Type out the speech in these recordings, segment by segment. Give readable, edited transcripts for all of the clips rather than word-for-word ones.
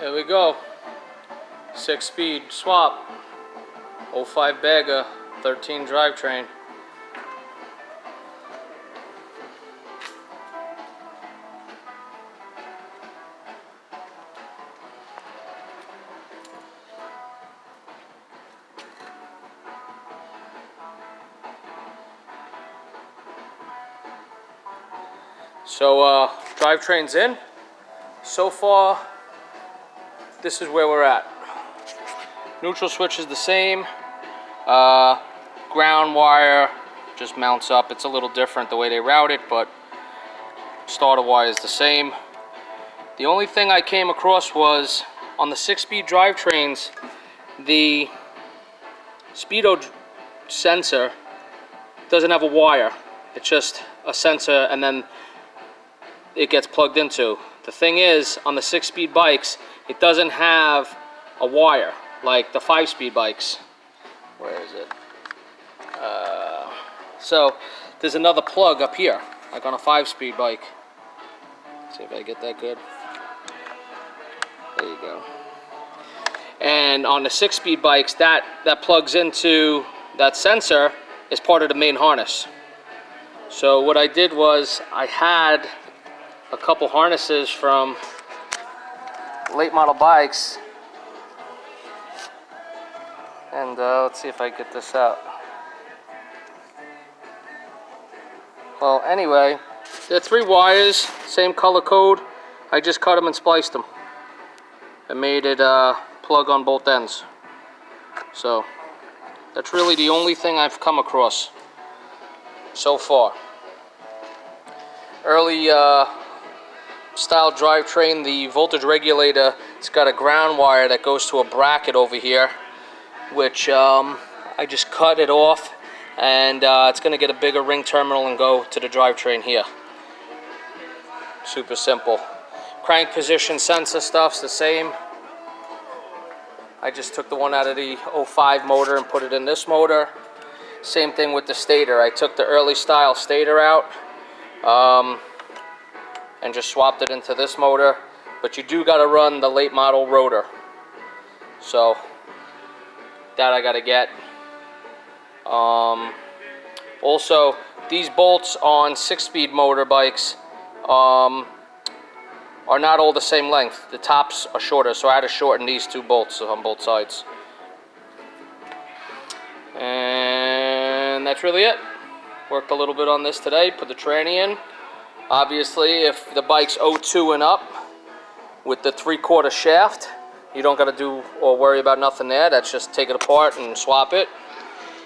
There we go. 6-speed swap. 05 bagger, 13 drivetrain. So drivetrain's in. So far, this is where we're at. Neutral switch is the same. Ground wire just mounts up. It's a little different the way they route it, but starter wire is the same. The only thing I came across was on the 6-speed drivetrains, the speedo sensor doesn't have a wire. It's just a sensor and then it gets plugged into. The thing is, on the 6-speed bikes, it doesn't have a wire like the 5-speed bikes. Where is it? So there's another plug up here, like on a 5-speed bike. Let's see if I get that good. There you go. And on the 6-speed bikes, that plugs into that sensor is part of the main harness. So what I did was I had a couple harnesses from late model bikes, and let's see if I get this out. Well, anyway, there are 3 wires, same color code. I just cut them and spliced them and made it plug on both ends. So that's really the only thing I've come across so far. Early style drivetrain, the voltage regulator, it's got a ground wire that goes to a bracket over here, which I just cut it off, and it's going to get a bigger ring terminal and go to the drivetrain here. Super simple. Crank position sensor stuff's the same. I just took the one out of the 05 motor and put it in this motor. Same thing with the stator. I took the early style stator out and just swapped it into this motor, but you do got to run the late model rotor, so that I got to get. Also, these bolts on 6-speed motor bikes are not all the same length. The tops are shorter, so I had to shorten these 2 bolts on both sides. And that's really it. Worked a little bit on this today, put the tranny in. Obviously, if the bike's 02 and up with the 3/4 shaft, you don't got to do or worry about nothing there. That's just take it apart and swap it.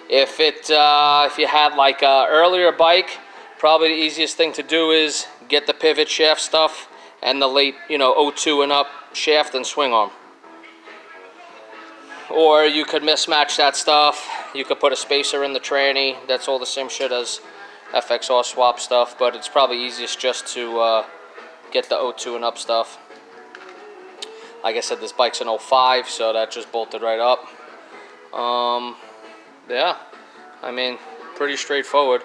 If you had like a earlier bike, probably the easiest thing to do is get the pivot shaft stuff and the late, 02 and up shaft and swing arm. Or you could mismatch that stuff. You could put a spacer in the tranny. That's all the same shit as FXR swap stuff, but it's probably easiest just to get the 02 and up stuff. Like I said, this bike's an 05, so that just bolted right up. Yeah, I mean, pretty straightforward.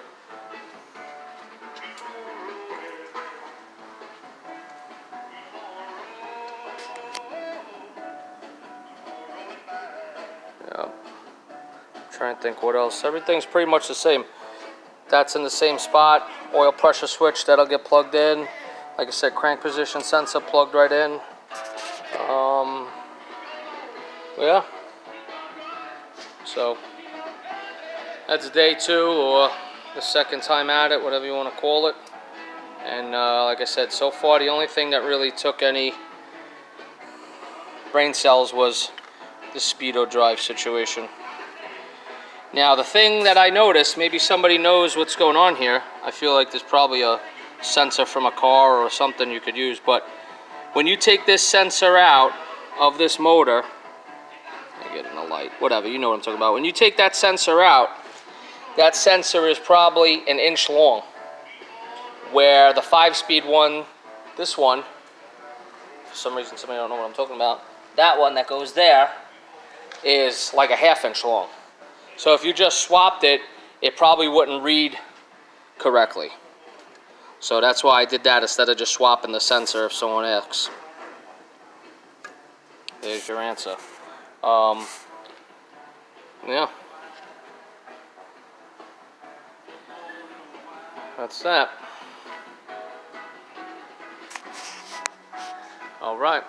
Yeah. Trying to think what else. Everything's pretty much the same. That's in the same spot. Oil pressure switch, that'll get plugged in. Like I said, crank position sensor plugged right in. Yeah. So that's day 2, or the second time at it, whatever you want to call it. And like I said, so far the only thing that really took any brain cells was the speedo drive situation. Now, the thing that I noticed, maybe somebody knows what's going on here. I feel like there's probably a sensor from a car or something you could use, but when you take this sensor out of this motor, I get in the light, whatever, you know what I'm talking about. When you take that sensor out, that sensor is probably 1 inch long, where the 5-speed one, this one, for some reason somebody don't know what I'm talking about, that one that goes there is like a 1/2 inch long. So if you just swapped it, it probably wouldn't read correctly. So that's why I did that instead of just swapping the sensor if someone asks. There's your answer. Yeah. That's that. All right.